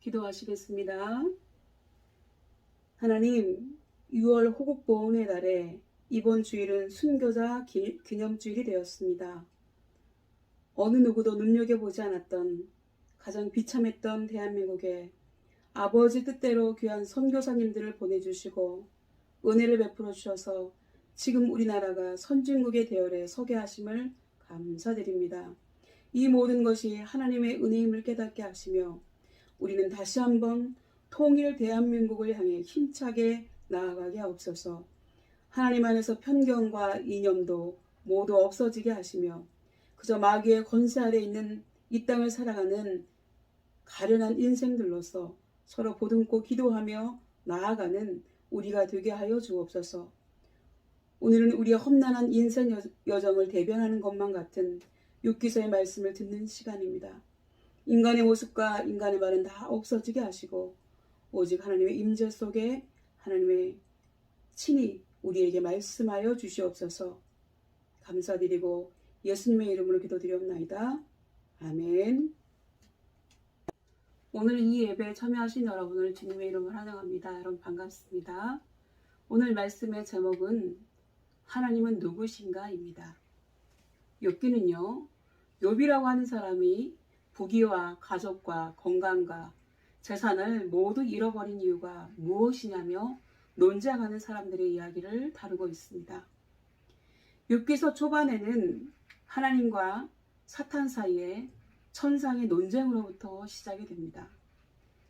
기도하시겠습니다. 하나님, 6월 호국보훈의 날에 이번 주일은 순교자 기념주일이 되었습니다. 어느 누구도 눈여겨보지 않았던 가장 비참했던 대한민국에 아버지 뜻대로 귀한 선교사님들을 보내주시고 은혜를 베풀어 주셔서 지금 우리나라가 선진국의 대열에 서게 하심을 감사드립니다. 이 모든 것이 하나님의 은혜임을 깨닫게 하시며 우리는 다시 한번 통일 대한민국을 향해 힘차게 나아가게 하옵소서. 하나님 안에서 편견과 이념도 모두 없어지게 하시며 그저 마귀의 권세 아래 있는 이 땅을 살아가는 가련한 인생들로서 서로 보듬고 기도하며 나아가는 우리가 되게 하여 주옵소서. 오늘은 우리의 험난한 인생 여정을 대변하는 것만 같은 욥기서의 말씀을 듣는 시간입니다. 인간의 모습과 인간의 말은 다 없어지게 하시고 오직 하나님의 임재 속에 하나님의 친히 우리에게 말씀하여 주시옵소서. 감사드리고 예수님의 이름으로 기도드리옵나이다. 아멘. 오늘 이 예배에 참여하신 여러분을 주님의 이름으로 환영합니다. 여러분 반갑습니다. 오늘 말씀의 제목은 하나님은 누구신가입니다. 욥기는요, 욥이라고 하는 사람이 부귀와 가족과 건강과 재산을 모두 잃어버린 이유가 무엇이냐며 논쟁하는 사람들의 이야기를 다루고 있습니다. 욥기서 초반에는 하나님과 사탄 사이에 천상의 논쟁으로부터 시작이 됩니다.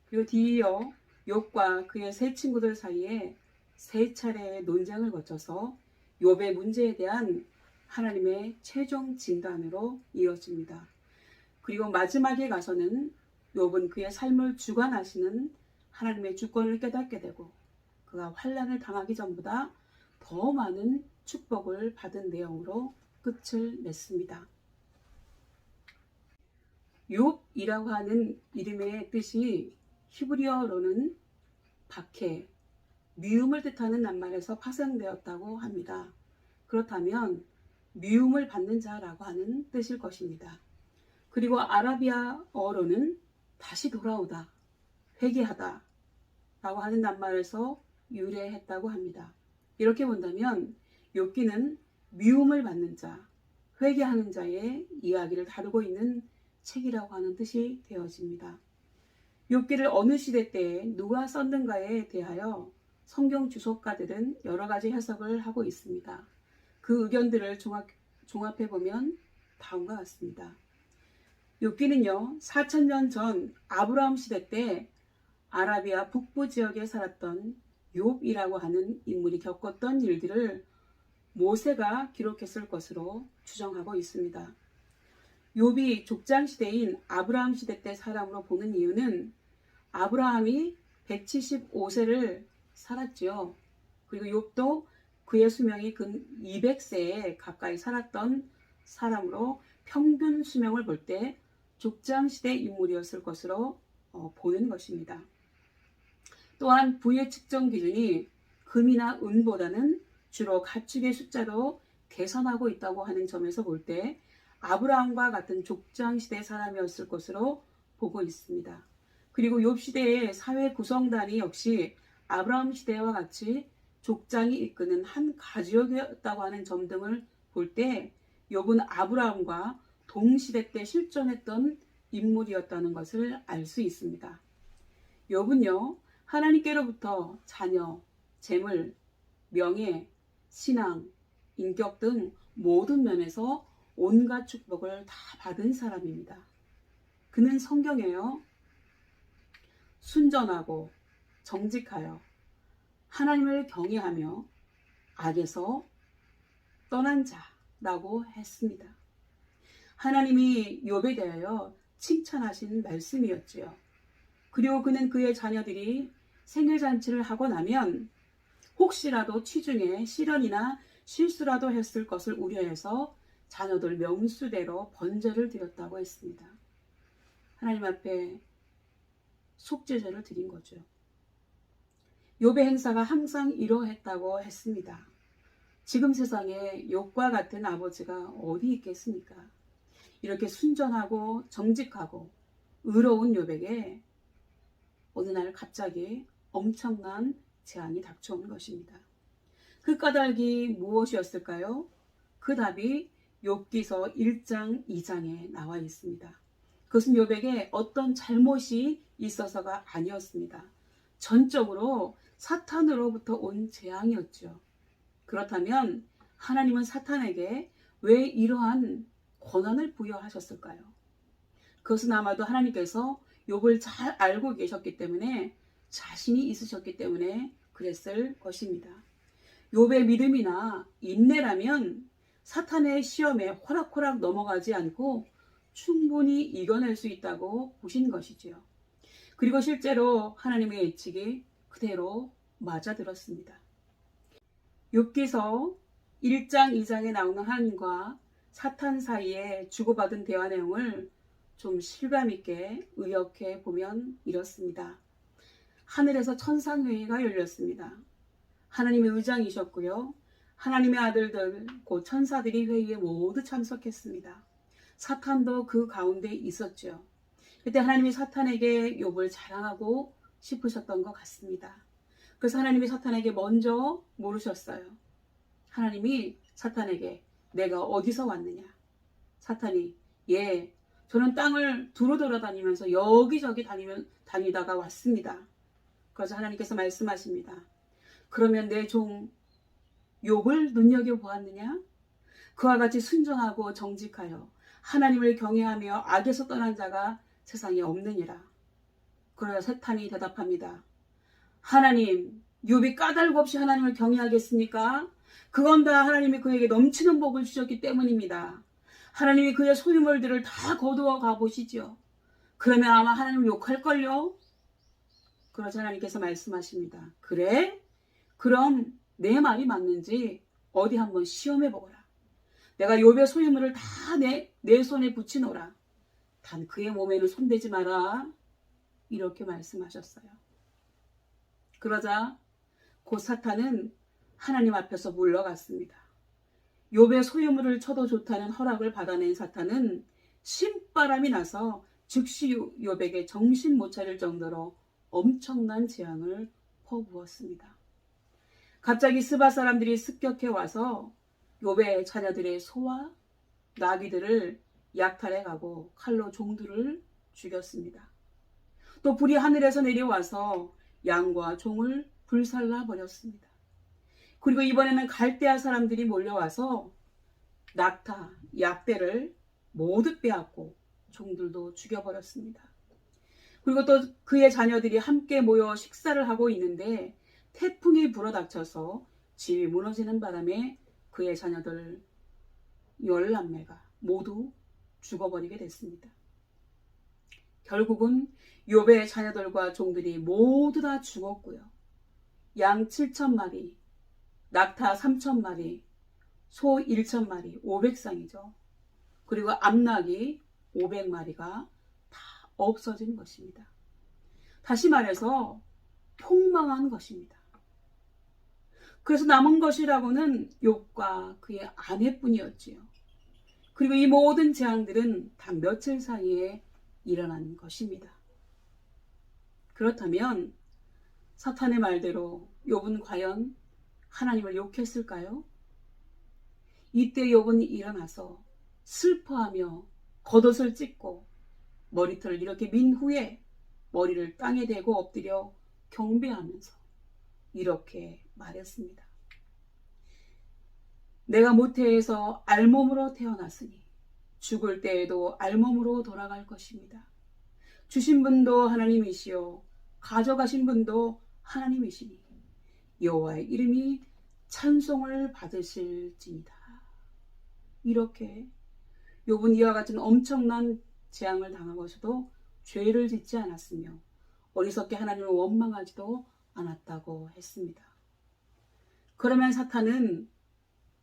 그리고 뒤이어 욥과 그의 세 친구들 사이에 세 차례의 논쟁을 거쳐서 욥의 문제에 대한 하나님의 최종 진단으로 이어집니다. 그리고 마지막에 가서는 욥은 그의 삶을 주관하시는 하나님의 주권을 깨닫게 되고 그가 환난을 당하기 전보다 더 많은 축복을 받은 내용으로 끝을 맺습니다. 욥이라고 하는 이름의 뜻이 히브리어로는 박해, 미움을 뜻하는 낱말에서 파생되었다고 합니다. 그렇다면 미움을 받는 자라고 하는 뜻일 것입니다. 그리고 아라비아어로는 다시 돌아오다, 회개하다 라고 하는 낱말에서 유래했다고 합니다. 이렇게 본다면 욥기는 미움을 받는 자, 회개하는 자의 이야기를 다루고 있는 책이라고 하는 뜻이 되어집니다. 욥기를 어느 시대 때에 누가 썼는가에 대하여 성경 주석가들은 여러 가지 해석을 하고 있습니다. 그 의견들을 종합해보면 다음과 같습니다. 욥기는요, 4000년 전 아브라함 시대 때 아라비아 북부 지역에 살았던 욥이라고 하는 인물이 겪었던 일들을 모세가 기록했을 것으로 추정하고 있습니다. 욥이 족장 시대인 아브라함 시대 때 사람으로 보는 이유는 아브라함이 175세를 살았지요. 그리고 욥도 그의 수명이 근 200세에 가까이 살았던 사람으로 평균 수명을 볼 때 족장 시대 인물이었을 것으로 보는 것입니다. 또한 부의 측정 기준이 금이나 은보다는 주로 가축의 숫자로 계산하고 있다고 하는 점에서 볼 때 아브라함과 같은 족장 시대 사람이었을 것으로 보고 있습니다. 그리고 욥 시대의 사회 구성단이 역시 아브라함 시대와 같이 족장이 이끄는 한 가족이었다고 하는 점 등을 볼 때 욥은 아브라함과 동시대 때 실존했던 인물이었다는 것을 알 수 있습니다. 욥은요, 하나님께로부터 자녀, 재물, 명예, 신앙, 인격 등 모든 면에서 온갖 축복을 다 받은 사람입니다. 그는 성경에요, 순전하고 정직하여 하나님을 경외하며 악에서 떠난 자라고 했습니다. 하나님이 욥에 대하여 칭찬하신 말씀이었지요. 그리고 그는 그의 자녀들이 생일잔치를 하고 나면 혹시라도 취중에 시련이나 실수라도 했을 것을 우려해서 자녀들 명수대로 번제를 드렸다고 했습니다. 하나님 앞에 속죄제를 드린 거죠. 욥의 행사가 항상 이러했다고 했습니다. 지금 세상에 욥과 같은 아버지가 어디 있겠습니까? 이렇게 순전하고 정직하고 의로운 욥에게 어느 날 갑자기 엄청난 재앙이 닥쳐온 것입니다. 그 까닭이 무엇이었을까요? 그 답이 욥기서 1장 2장에 나와 있습니다. 그것은 욥에게 어떤 잘못이 있어서가 아니었습니다. 전적으로 사탄으로부터 온 재앙이었죠. 그렇다면 하나님은 사탄에게 왜 이러한 권한을 부여하셨을까요? 그것은 아마도 하나님께서 욥을 잘 알고 계셨기 때문에, 자신이 있으셨기 때문에 그랬을 것입니다. 욥의 믿음이나 인내라면 사탄의 시험에 호락호락 넘어가지 않고 충분히 이겨낼 수 있다고 보신 것이지요. 그리고 실제로 하나님의 예측이 그대로 맞아들었습니다. 욥기서 1장 2장에 나오는 하나님과 사탄 사이에 주고받은 대화 내용을 좀 실감있게 의역해 보면 이렇습니다. 하늘에서 천상회의가 열렸습니다. 하나님의 의장이셨고요. 하나님의 아들들 곧 천사들이 회의에 모두 참석했습니다. 사탄도 그 가운데 있었죠. 그때 하나님이 사탄에게 욥을 자랑하고 싶으셨던 것 같습니다. 그래서 하나님이 사탄에게 먼저 물으셨어요. 하나님이 사탄에게 내가 어디서 왔느냐? 사탄이 저는 땅을 두루 돌아다니면서 여기저기 다니다가 왔습니다. 그래서 하나님께서 말씀하십니다. 그러면 내 종 욥을 눈여겨보았느냐? 그와 같이 순종하고 정직하여 하나님을 경외하며 악에서 떠난 자가 세상에 없느니라. 그러자 사탄이 대답합니다. 하나님, 욥이 까닭 없이 하나님을 경외하겠습니까? 그건 다 하나님이 그에게 넘치는 복을 주셨기 때문입니다. 하나님이 그의 소유물들을 다 거두어 가보시죠. 그러면 아마 하나님을 욕할걸요? 그러자 하나님께서 말씀하십니다. 그래? 그럼 내 말이 맞는지 어디 한번 시험해보거라. 내가 욥의 소유물을 다 내 손에 붙이노라. 단 그의 몸에는 손대지 마라. 이렇게 말씀하셨어요. 그러자 곧 사탄은 하나님 앞에서 물러갔습니다. 욥의 소유물을 쳐도 좋다는 허락을 받아낸 사탄은 신바람이 나서 즉시 욥에게 정신 못 차릴 정도로 엄청난 재앙을 퍼부었습니다. 갑자기 스바 사람들이 습격해 와서 욥의 자녀들의 소와 나귀들을 약탈해 가고 칼로 종들을 죽였습니다. 또 불이 하늘에서 내려와서 양과 종을 불살라 버렸습니다. 그리고 이번에는 갈대아 사람들이 몰려와서 낙타, 약대를 모두 빼앗고 종들도 죽여버렸습니다. 그리고 또 그의 자녀들이 함께 모여 식사를 하고 있는데 태풍이 불어닥쳐서 집이 무너지는 바람에 그의 자녀들 14매가 모두 죽어버리게 됐습니다. 결국은 욥의 자녀들과 종들이 모두 다 죽었고요. 양 7,000마리, 낙타 3,000마리, 소 1,000마리, 500쌍이죠. 그리고 암낙이 500마리가 다 없어진 것입니다. 다시 말해서 폭망한 것입니다. 그래서 남은 것이라고는 욥과 그의 아내뿐이었지요. 그리고 이 모든 재앙들은 단 며칠 사이에 일어난 것입니다. 그렇다면 사탄의 말대로 욥은 과연 하나님을 욕했을까요? 이때 욥은 일어나서 슬퍼하며 겉옷을 찢고 머리털을 이렇게 민 후에 머리를 땅에 대고 엎드려 경배하면서 이렇게 말했습니다. 내가 모태에서 알몸으로 태어났으니 죽을 때에도 알몸으로 돌아갈 것입니다. 주신 분도 하나님이시요 가져가신 분도 하나님이시니 여호와의 이름이 찬송을 받으실지니라. 이렇게 욥은 이와 같은 엄청난 재앙을 당하고서도 죄를 짓지 않았으며 어리석게 하나님을 원망하지도 않았다고 했습니다. 그러면 사탄은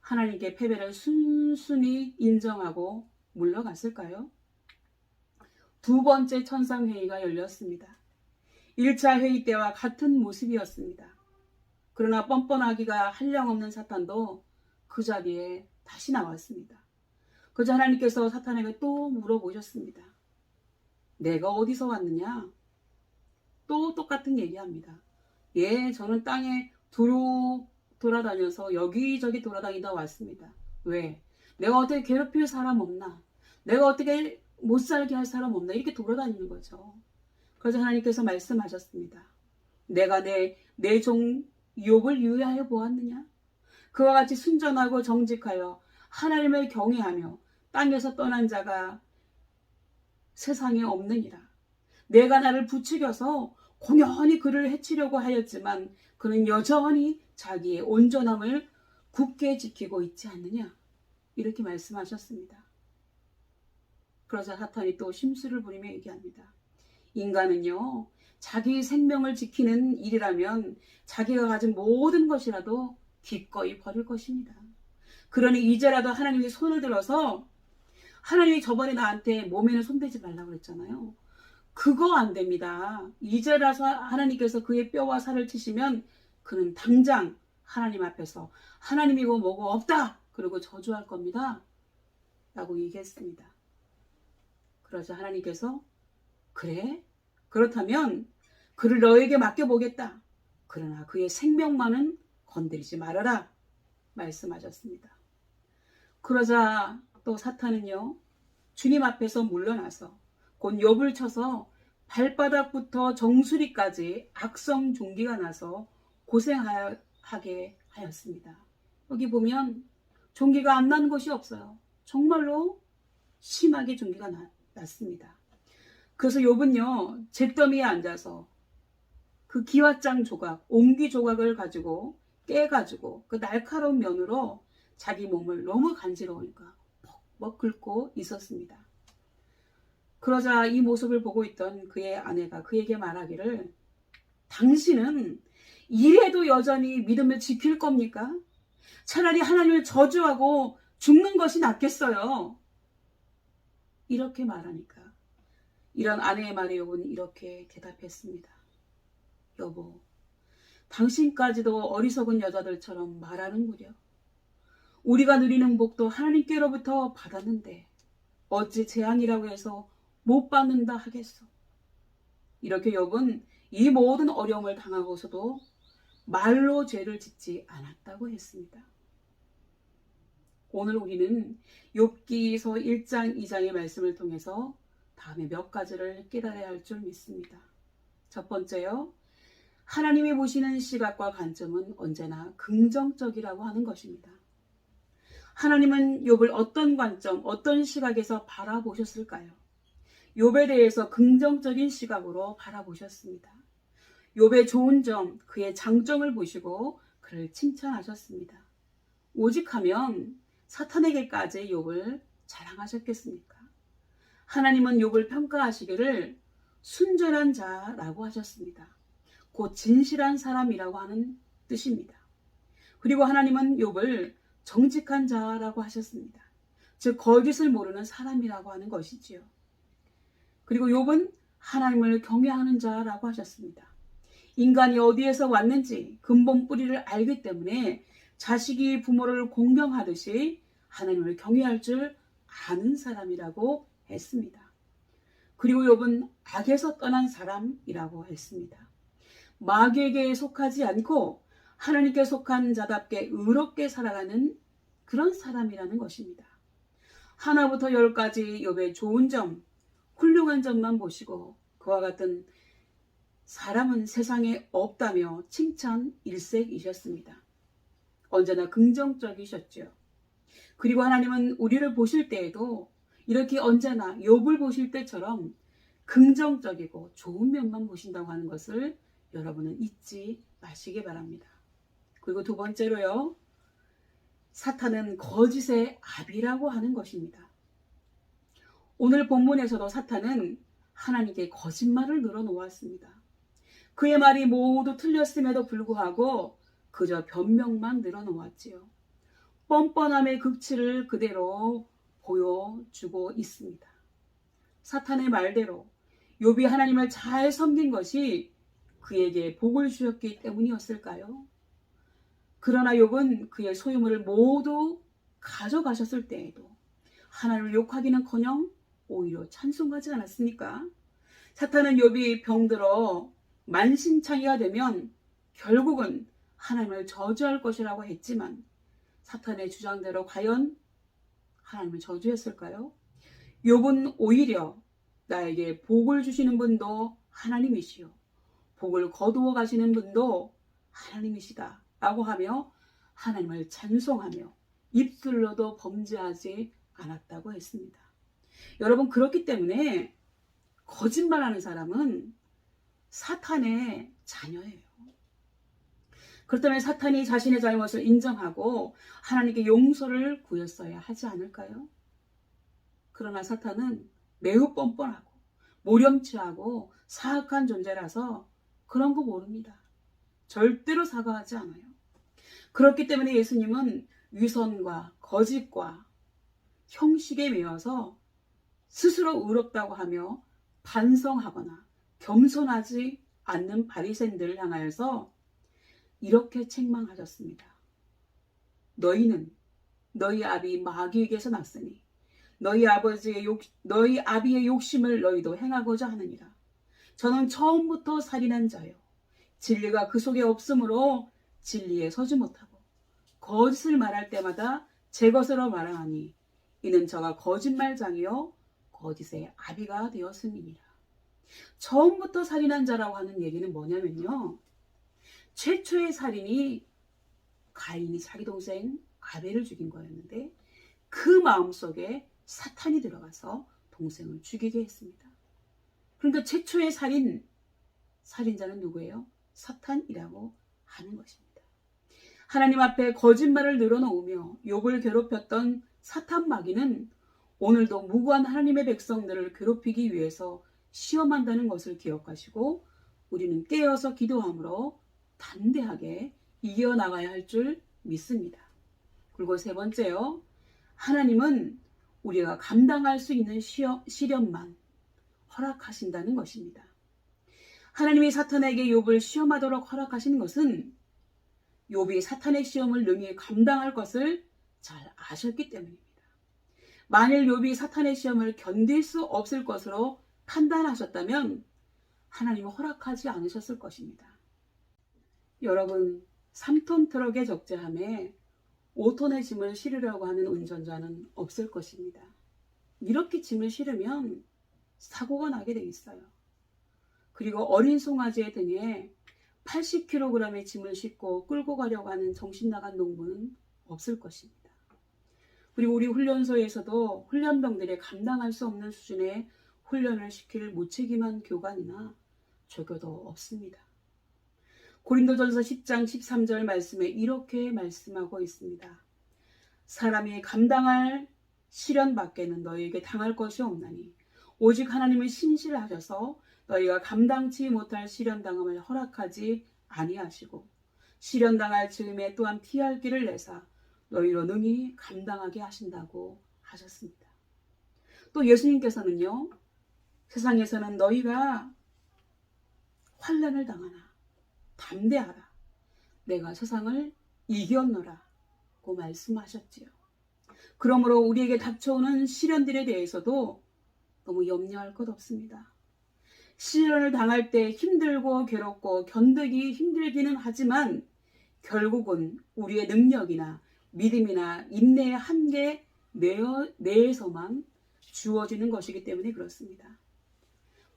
하나님께 패배를 순순히 인정하고 물러갔을까요? 두 번째 천상회의가 열렸습니다. 1차 회의 때와 같은 모습이었습니다. 그러나 뻔뻔하기가 한량없는 사탄도 그 자리에 다시 나왔습니다. 그저 하나님께서 사탄에게 또 물어보셨습니다. 내가 어디서 왔느냐? 또 똑같은 얘기합니다. 예, 저는 땅에 두루 돌아다녀서 여기저기 돌아다니다 왔습니다. 왜? 내가 어떻게 괴롭힐 사람 없나? 내가 어떻게 못 살게 할 사람 없나? 이렇게 돌아다니는 거죠. 그래서 하나님께서 말씀하셨습니다. 내가 내 종 욥을 유의하여 보았느냐? 그와 같이 순전하고 정직하여 하나님을 경외하며 땅에서 떠난 자가 세상에 없느니라. 내가 나를 부추겨서 공연히 그를 해치려고 하였지만 그는 여전히 자기의 온전함을 굳게 지키고 있지 않느냐? 이렇게 말씀하셨습니다. 그러자 사탄이 또 심술을 부리며 얘기합니다. 인간은요, 자기 생명을 지키는 일이라면 자기가 가진 모든 것이라도 기꺼이 버릴 것입니다. 그러니 이제라도 하나님이 손을 들어서, 하나님이 저번에 나한테 몸에는 손대지 말라고 그랬잖아요. 그거 안 됩니다. 이제라서 하나님께서 그의 뼈와 살을 치시면 그는 당장 하나님 앞에서 하나님이고 뭐고 없다! 그리고 저주할 겁니다. 라고 얘기했습니다. 그러자 하나님께서 그래? 그렇다면 그를 너에게 맡겨보겠다. 그러나 그의 생명만은 건드리지 말아라. 말씀하셨습니다. 그러자 또 사탄은요, 주님 앞에서 물러나서 곧 욥을 쳐서 발바닥부터 정수리까지 악성 종기가 나서 고생하게 하였습니다. 여기 보면 종기가 안 난 곳이 없어요. 정말로 심하게 종기가 났습니다. 그래서 욥은요, 잿더미에 앉아서 그 기왓장 조각, 옹기 조각을 가지고 깨가지고 그 날카로운 면으로 자기 몸을 너무 간지러우니까 퍽퍽 긁고 있었습니다. 그러자 이 모습을 보고 있던 그의 아내가 그에게 말하기를, 당신은 이래도 여전히 믿음을 지킬 겁니까? 차라리 하나님을 저주하고 죽는 것이 낫겠어요. 이렇게 말하니까 이런 아내의 말에 욥은 이렇게 대답했습니다. 여보, 당신까지도 어리석은 여자들처럼 말하는구려. 우리가 누리는 복도 하나님께로부터 받았는데 어찌 재앙이라고 해서 못 받는다 하겠소. 이렇게 욥은 이 모든 어려움을 당하고서도 말로 죄를 짓지 않았다고 했습니다. 오늘 우리는 욥기서 1장 2장의 말씀을 통해서 다음에 몇 가지를 깨달아야 할 줄 믿습니다. 첫 번째요, 하나님이 보시는 시각과 관점은 언제나 긍정적이라고 하는 것입니다. 하나님은 욥을 어떤 관점, 어떤 시각에서 바라보셨을까요? 욥에 대해서 긍정적인 시각으로 바라보셨습니다. 욥의 좋은 점, 그의 장점을 보시고 그를 칭찬하셨습니다. 오직하면 사탄에게까지 욥을 자랑하셨겠습니까? 하나님은 욥을 평가하시기를 순전한 자라고 하셨습니다. 곧 진실한 사람이라고 하는 뜻입니다. 그리고 하나님은 욥을 정직한 자라고 하셨습니다. 즉 거짓을 모르는 사람이라고 하는 것이지요. 그리고 욥은 하나님을 경외하는 자라고 하셨습니다. 인간이 어디에서 왔는지 근본 뿌리를 알기 때문에 자식이 부모를 공경하듯이 하나님을 경외할 줄 아는 사람이라고 했습니다. 그리고 욥은 악에서 떠난 사람이라고 했습니다. 마귀에게 속하지 않고 하나님께 속한 자답게 의롭게 살아가는 그런 사람이라는 것입니다. 하나부터 10까지 욥의 좋은 점, 훌륭한 점만 보시고 그와 같은 사람은 세상에 없다며 칭찬 일색이셨습니다. 언제나 긍정적이셨죠. 그리고 하나님은 우리를 보실 때에도 이렇게 언제나 욥을 보실 때처럼 긍정적이고 좋은 면만 보신다고 하는 것을 여러분은 잊지 마시기 바랍니다. 그리고 두 번째로요, 사탄은 거짓의 아비라고 하는 것입니다. 오늘 본문에서도 사탄은 하나님께 거짓말을 늘어놓았습니다. 그의 말이 모두 틀렸음에도 불구하고 그저 변명만 늘어놓았지요. 뻔뻔함의 극치를 그대로 보여주고 있습니다. 사탄의 말대로 욥이 하나님을 잘 섬긴 것이 그에게 복을 주셨기 때문이었을까요? 그러나 욥은 그의 소유물을 모두 가져가셨을 때에도 하나님을 욕하기는커녕 오히려 찬송하지 않았습니까? 사탄은 욥이 병들어 만신창이가 되면 결국은 하나님을 저주할 것이라고 했지만 사탄의 주장대로 과연 하나님을 저주했을까요? 욥은 오히려 나에게 복을 주시는 분도 하나님이시요 복을 거두어 가시는 분도 하나님이시다 라고 하며 하나님을 찬송하며 입술로도 범죄하지 않았다고 했습니다. 여러분, 그렇기 때문에 거짓말하는 사람은 사탄의 자녀예요. 그렇다면 사탄이 자신의 잘못을 인정하고 하나님께 용서를 구했어야 하지 않을까요? 그러나 사탄은 매우 뻔뻔하고 모렴치하고 사악한 존재라서 그런 거 모릅니다. 절대로 사과하지 않아요. 그렇기 때문에 예수님은 위선과 거짓과 형식에 매여서 스스로 의롭다고 하며 반성하거나 겸손하지 않는 바리새인들을 향하여서 이렇게 책망하셨습니다. 너희는 너희 아비 마귀에게서 났으니 너희 아비의 욕심을 너희도 행하고자 하느니라. 저는 처음부터 살인한 자요 진리가 그 속에 없으므로 진리에 서지 못하고 거짓을 말할 때마다 제 것으로 말하니 이는 저가 거짓말장이요 거짓의 아비가 되었음이니라. 처음부터 살인한 자라고 하는 얘기는 뭐냐면요, 최초의 살인이 가인이 자기 동생 아벨을 죽인 거였는데 그 마음속에 사탄이 들어가서 동생을 죽이게 했습니다. 그러니까 최초의 살인자는 누구예요? 사탄이라고 하는 것입니다. 하나님 앞에 거짓말을 늘어놓으며 욥을 괴롭혔던 사탄 마귀는 오늘도 무고한 하나님의 백성들을 괴롭히기 위해서 시험한다는 것을 기억하시고 우리는 깨어서 기도함으로 담대하게 이겨나가야 할 줄 믿습니다. 그리고 세 번째요, 하나님은 우리가 감당할 수 있는 시련만 허락하신다는 것입니다. 하나님이 사탄에게 욥을 시험하도록 허락하신 것은 욥이 사탄의 시험을 능히 감당할 것을 잘 아셨기 때문입니다. 만일 욥이 사탄의 시험을 견딜 수 없을 것으로 판단하셨다면 하나님은 허락하지 않으셨을 것입니다. 여러분, 3톤 트럭에 적재함에 5톤의 짐을 실으려고 하는 운전자는 없을 것입니다. 이렇게 짐을 실으면 사고가 나게 돼 있어요. 그리고 어린 송아지의 등에 80kg의 짐을 싣고 끌고 가려고 하는 정신 나간 농부는 없을 것입니다. 그리고 우리 훈련소에서도 훈련병들이 감당할 수 없는 수준의 훈련을 시킬 무책임한 교관이나 조교도 없습니다. 고린도전서 10장 13절 말씀에 이렇게 말씀하고 있습니다. 사람이 감당할 시련 밖에는 너희에게 당할 것이 없나니 오직 하나님은 신실하셔서 너희가 감당치 못할 시련당함을 허락하지 아니하시고 시련당할 즈음에 또한 피할 길을 내사 너희로 능히 감당하게 하신다고 하셨습니다. 또 예수님께서는요, 세상에서는 너희가 환난을 당하나 담대하라 내가 세상을 이겼노라 고 말씀하셨지요. 그러므로 우리에게 닥쳐오는 시련들에 대해서도 너무 염려할 것 없습니다. 시련을 당할 때 힘들고 괴롭고 견디기 힘들기는 하지만 결국은 우리의 능력이나 믿음이나 인내의 한계 내에서만 주어지는 것이기 때문에 그렇습니다.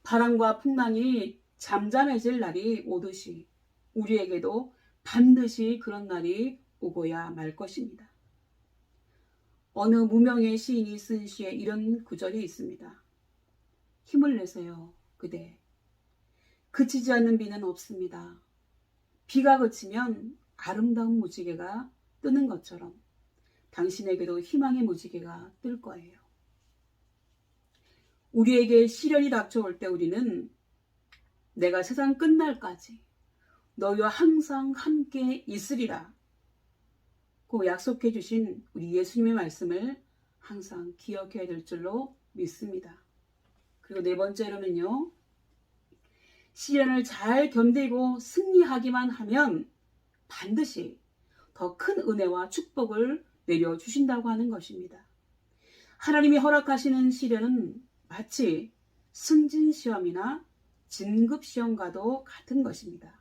바람과 풍랑이 잠잠해질 날이 오듯이 우리에게도 반드시 그런 날이 오고야 말 것입니다. 어느 무명의 시인이 쓴 시에 이런 구절이 있습니다. 힘을 내세요, 그대. 그치지 않는 비는 없습니다. 비가 그치면 아름다운 무지개가 뜨는 것처럼 당신에게도 희망의 무지개가 뜰 거예요. 우리에게 시련이 닥쳐올 때 우리는 내가 세상 끝날까지 너희와 항상 함께 있으리라 고 약속해 주신 우리 예수님의 말씀을 항상 기억해야 될 줄로 믿습니다. 그리고 네 번째로는요, 시련을 잘 견디고 승리하기만 하면 반드시 더 큰 은혜와 축복을 내려주신다고 하는 것입니다. 하나님이 허락하시는 시련은 마치 승진시험이나 진급시험과도 같은 것입니다.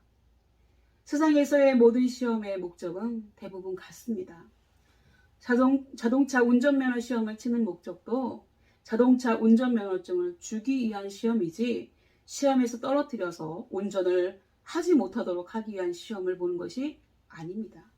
세상에서의 모든 시험의 목적은 대부분 같습니다. 자동차 운전면허 시험을 치는 목적도 자동차 운전면허증을 주기 위한 시험이지 시험에서 떨어뜨려서 운전을 하지 못하도록 하기 위한 시험을 보는 것이 아닙니다.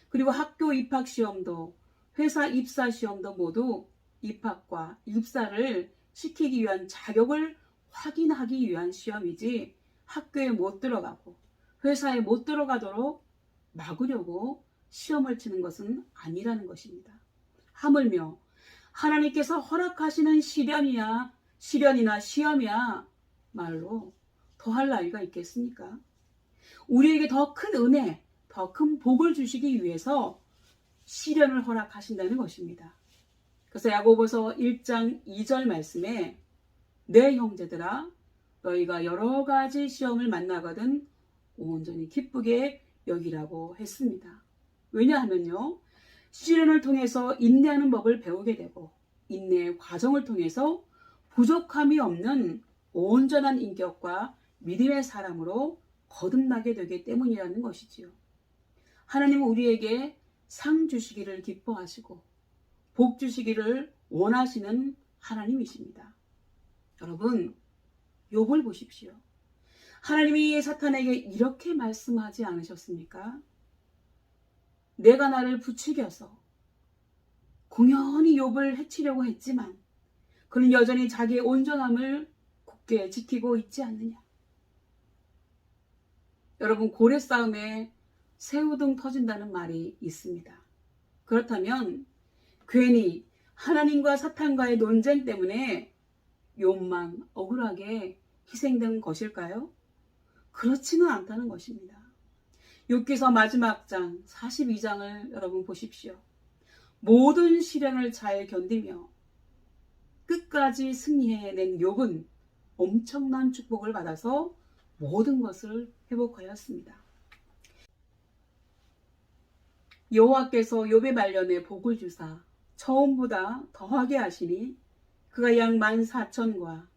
그리고 학교 입학 시험도 회사 입사 시험도 모두 입학과 입사를 시키기 위한 자격을 확인하기 위한 시험이지 학교에 못 들어가고 회사에 못 들어가도록 막으려고 시험을 치는 것은 아니라는 것입니다. 하물며 하나님께서 허락하시는 시련이나 시험이야 말로 더할 나위가 있겠습니까? 우리에게 더 큰 은혜, 더 큰 복을 주시기 위해서 시련을 허락하신다는 것입니다. 그래서 야고보서 1장 2절 말씀에 내 형제들아 너희가 여러 가지 시험을 만나거든 온전히 기쁘게 여기라고 했습니다. 왜냐하면요, 시련을 통해서 인내하는 법을 배우게 되고 인내의 과정을 통해서 부족함이 없는 온전한 인격과 믿음의 사람으로 거듭나게 되기 때문이라는 것이지요. 하나님은 우리에게 상 주시기를 기뻐하시고 복 주시기를 원하시는 하나님이십니다. 여러분, 욥을 보십시오. 하나님이 사탄에게 이렇게 말씀하지 않으셨습니까? 내가 나를 부추겨서 공연히 욥을 해치려고 했지만 그는 여전히 자기의 온전함을 굳게 지키고 있지 않느냐. 여러분, 고래 싸움에 새우등 터진다는 말이 있습니다. 그렇다면 괜히 하나님과 사탄과의 논쟁 때문에 욥만 억울하게 희생된 것일까요? 그렇지는 않다는 것입니다. 욥기서 마지막 장 42장을 여러분 보십시오. 모든 시련을 잘 견디며 끝까지 승리해낸 욥은 엄청난 축복을 받아서 모든 것을 회복하였습니다. 여호와께서 욥의 말년에 복을 주사 처음보다 더하게 하시니 그가 양 14,000과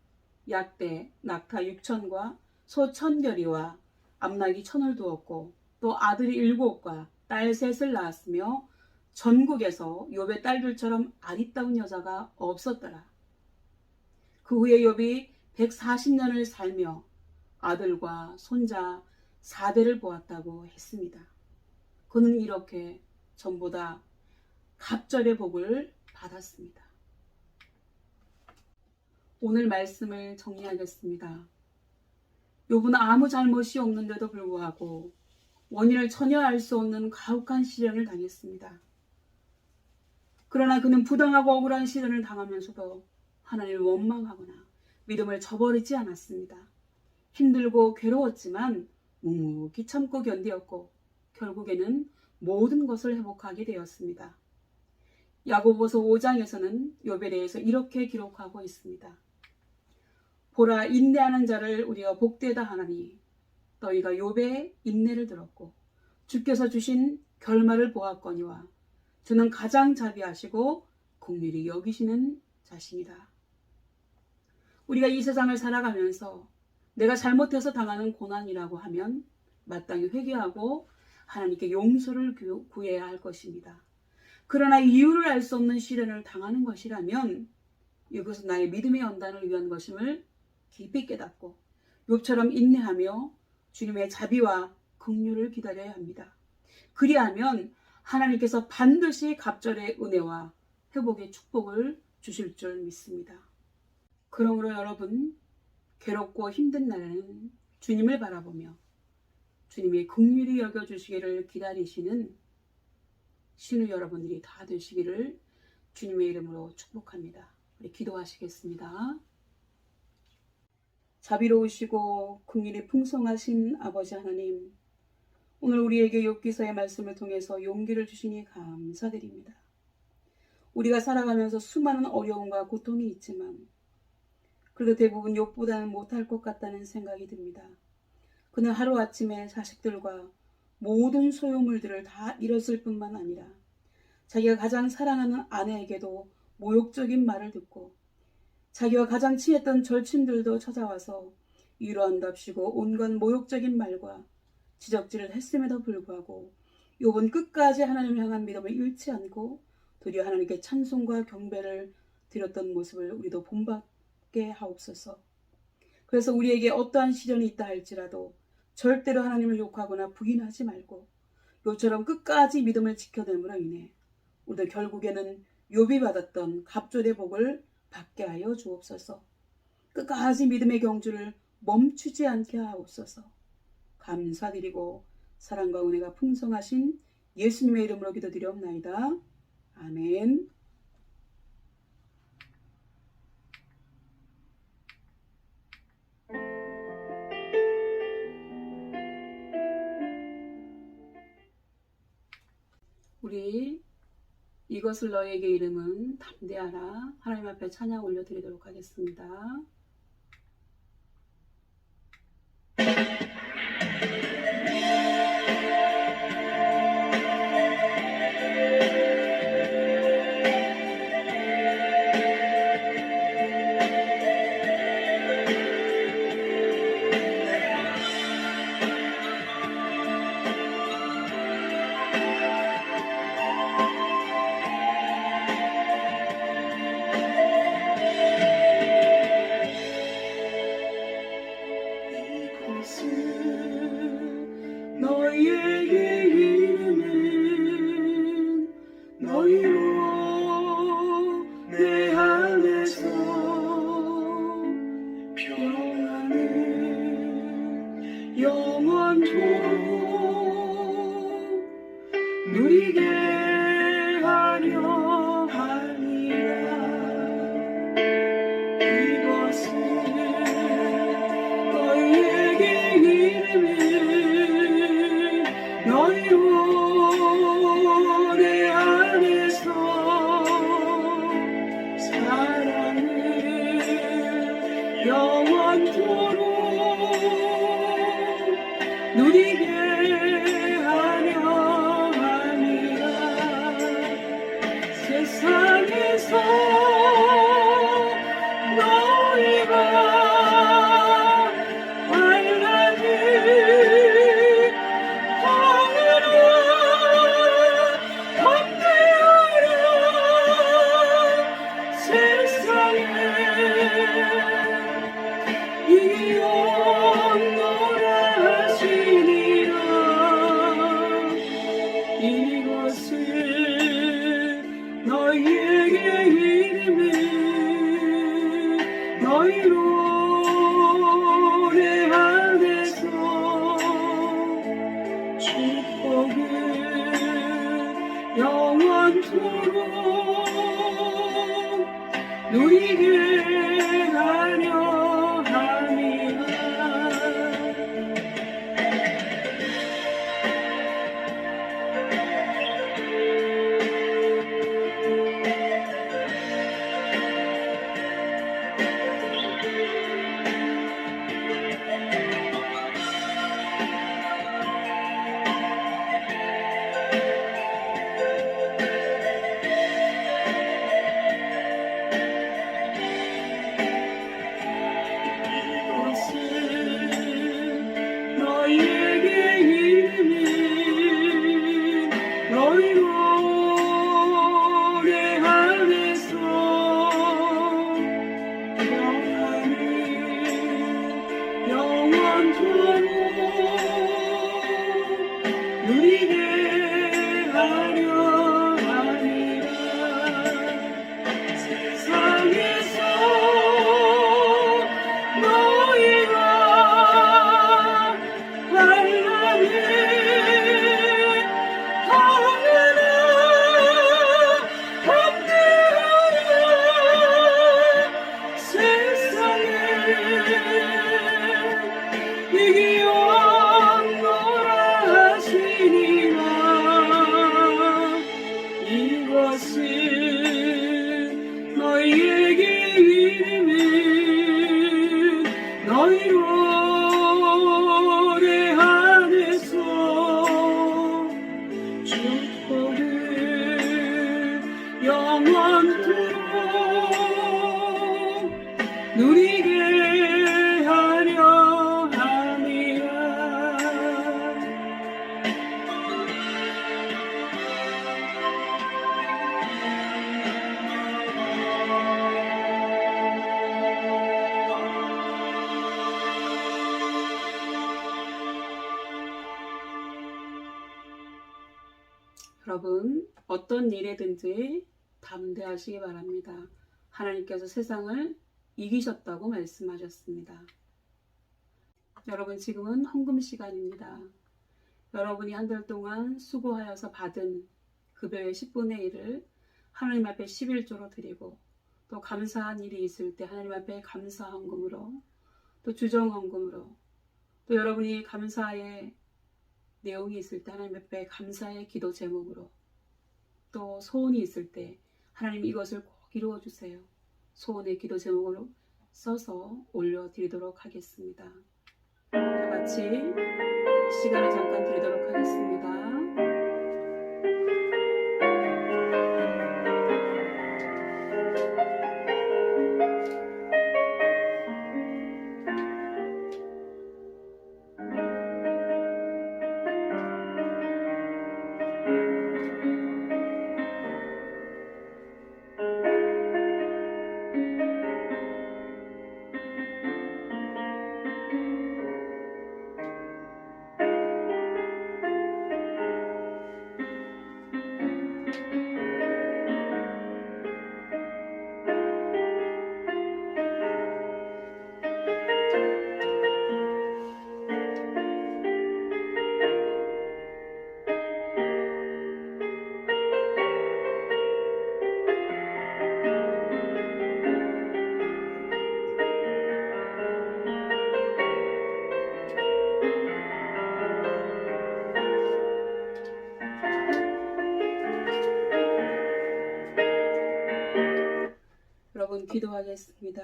약대 낙타 6,000과 소 1,000결이와 암나기 1,000을 두었고 또 아들이 7과 딸 3을 낳았으며 전국에서 욥의 딸들처럼 아리따운 여자가 없었더라. 그 후에 욥이 140년을 살며 아들과 손자 4대를 보았다고 했습니다. 그는 이렇게 전보다 갑절의 복을 받았습니다. 오늘 말씀을 정리하겠습니다. 욥은 아무 잘못이 없는데도 불구하고 원인을 전혀 알 수 없는 가혹한 시련을 당했습니다. 그러나 그는 부당하고 억울한 시련을 당하면서도 하나님을 원망하거나 믿음을 저버리지 않았습니다. 힘들고 괴로웠지만 묵묵히 참고 견디었고 결국에는 모든 것을 회복하게 되었습니다. 야고보서 5장에서는 욥에 대해서 이렇게 기록하고 있습니다. 보라, 인내하는 자를 우리가 복되다 하나니 너희가 욥의 인내를 들었고 주께서 주신 결말을 보았거니와 주는 가장 자비하시고 긍휼히 여기시는 자신이다. 우리가 이 세상을 살아가면서 내가 잘못해서 당하는 고난이라고 하면 마땅히 회개하고 하나님께 용서를 구해야 할 것입니다. 그러나 이유를 알 수 없는 시련을 당하는 것이라면 이것은 나의 믿음의 연단을 위한 것임을 깊이 깨닫고 욥처럼 인내하며 주님의 자비와 긍휼을 기다려야 합니다. 그리하면 하나님께서 반드시 갑절의 은혜와 회복의 축복을 주실 줄 믿습니다. 그러므로 여러분, 괴롭고 힘든 날에는 주님을 바라보며 주님이 긍휼히 여겨주시기를 기다리시는 신우 여러분들이 다 되시기를 주님의 이름으로 축복합니다. 우리 기도하시겠습니다. 자비로우시고 긍휼이 풍성하신 아버지 하나님, 오늘 우리에게 욥기서의 말씀을 통해서 용기를 주시니 감사드립니다. 우리가 살아가면서 수많은 어려움과 고통이 있지만 그래도 대부분 욥보다는 못할 것 같다는 생각이 듭니다. 그는 하루아침에 자식들과 모든 소유물들을 다 잃었을 뿐만 아니라 자기가 가장 사랑하는 아내에게도 모욕적인 말을 듣고 자기와 가장 친했던 절친들도 찾아와서 위로한답시고 온갖 모욕적인 말과 지적질을 했음에도 불구하고 욥은 끝까지 하나님을 향한 믿음을 잃지 않고 도리어 하나님께 찬송과 경배를 드렸던 모습을 우리도 본받게 하옵소서. 그래서 우리에게 어떠한 시련이 있다 할지라도 절대로 하나님을 욕하거나 부인하지 말고 욥처럼 끝까지 믿음을 지켜냄으로 인해 우리도 결국에는 욥이 받았던 갑절의 복을 받게 하여 주옵소서. 끝까지 믿음의 경주를 멈추지 않게 하옵소서. 감사드리고 사랑과 은혜가 풍성하신 예수님의 이름으로 기도드리옵나이다. 아멘. 우리 이것을 너에게 이름은 담대하라 하나님 앞에 찬양 올려드리도록 하겠습니다. 너희에게 이름은 너희로 내 안에서 평안을 영원토록 누리게 하려 함이라. 이것은 너희에게 이름은 너희로 내 안에서 사랑을 영원토록 누리게 하려 함이라. 세상에서 너희가 너희에게 이름은 너희로 내 안에서 축복을 영원토록 누리게 하려 함이라. 너희에게 이름은 너희로 내 안에서 평안을 영원토록 누리게 하려 함이라. 세상에서 너희가 이것은 너희에게 이름은 너희로 내 안에서 축복을 영원토록 누리게 하려 여러분 어떤 일에든지 담대하시기 바랍니다. 하나님께서 세상을 이기셨다고 말씀하셨습니다. 여러분 지금은 헌금 시간입니다. 여러분이 한 달 동안 수고하여서 받은 급여의 10분의 1을 하나님 앞에 11조로 드리고 또 감사한 일이 있을 때 하나님 앞에 감사 헌금으로 또 주정 헌금으로 또 여러분이 감사의 내용이 있을 때 하나님 앞에 감사의 기도 제목으로 또 소원이 있을 때 하나님 이것을 꼭 이루어 주세요. 소원의 기도 제목으로 써서 올려드리도록 하겠습니다. 다 같이 시간을 잠깐 드리도록 하겠습니다. 여러분 기도하겠습니다.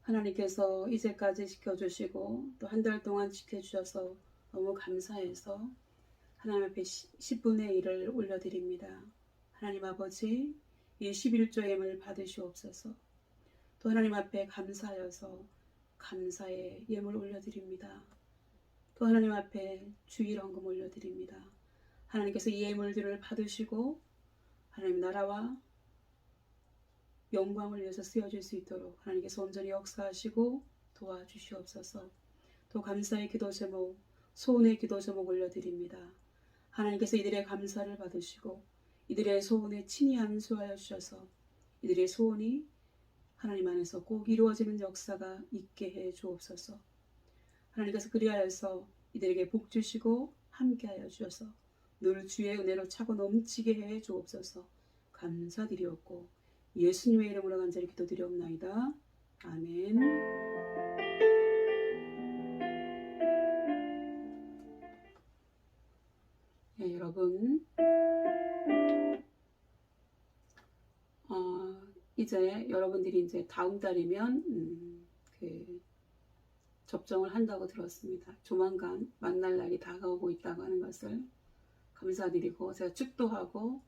하나님께서 이제까지 지켜주시고 또 한 달 동안 지켜주셔서 너무 감사해서 하나님 앞에 10분의 1을 올려드립니다. 하나님 아버지 이 11조의 예물 받으시옵소서. 또 하나님 앞에 감사하여서 감사의 예물 올려드립니다. 또 하나님 앞에 주일 헌금 올려드립니다. 하나님께서 이 예물들을 받으시고 하나님 나라와 영광을 위해서 쓰여질 수 있도록 하나님께서 온전히 역사하시고 도와주시옵소서. 또 감사의 기도 제목, 소원의 기도 제목 올려드립니다. 하나님께서 이들의 감사를 받으시고 이들의 소원에 친히 안수하여 주셔서 이들의 소원이 하나님 안에서 꼭 이루어지는 역사가 있게 해 주옵소서. 하나님께서 그리하여서 이들에게 복 주시고 함께하여 주셔서 늘 주의 은혜로 차고 넘치게 해 주옵소서. 감사드리옵고 예수님의 이름으로 간절히 기도드리옵나이다. 아멘. 네, 여러분 이제 여러분들이 이제 다음 달이면 접종을 한다고 들었습니다. 조만간 만날 날이 다가오고 있다고 하는 것을 감사드리고 제가 축도하고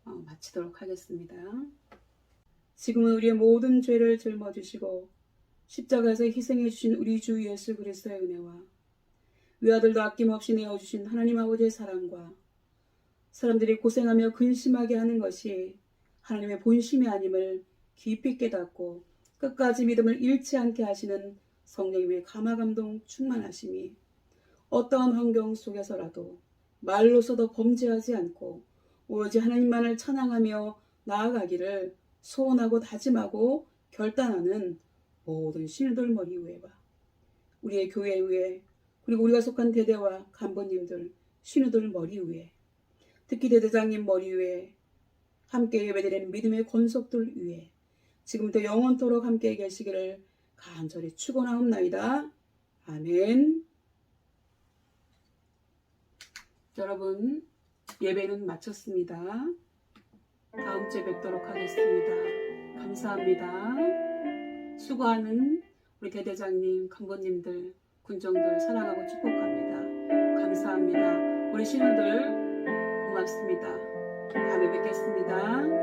마치도록 하겠습니다. 지금은 우리의 모든 죄를 짊어지시고 십자가에서 희생해 주신 우리 주 예수 그리스도의 은혜와 외아들도 아낌없이 내어주신 하나님 아버지의 사랑과 사람들이 고생하며 근심하게 하는 것이 하나님의 본심이 아님을 깊이 깨닫고 끝까지 믿음을 잃지 않게 하시는 성령님의 감화감동 충만하심이 어떠한 환경 속에서라도 말로서도 범죄하지 않고 오로지 하나님만을 찬양하며 나아가기를 소원하고 다짐하고 결단하는 모든 신우들 머리 위에와 우리의 교회 위에 그리고 우리가 속한 대대와 간부님들 신우들 머리 위에 특히 대대장님 머리 위에 함께 예배드리는 믿음의 권속들 위에 지금부터 영원토록 함께 계시기를 간절히 축원하옵나이다. 아멘. 여러분 예배는 마쳤습니다. 다음 주에 뵙도록 하겠습니다. 감사합니다. 수고하는 우리 대대장님, 간부님들, 군종들 사랑하고 축복합니다. 감사합니다. 우리 신우들 고맙습니다. 다음에 뵙겠습니다.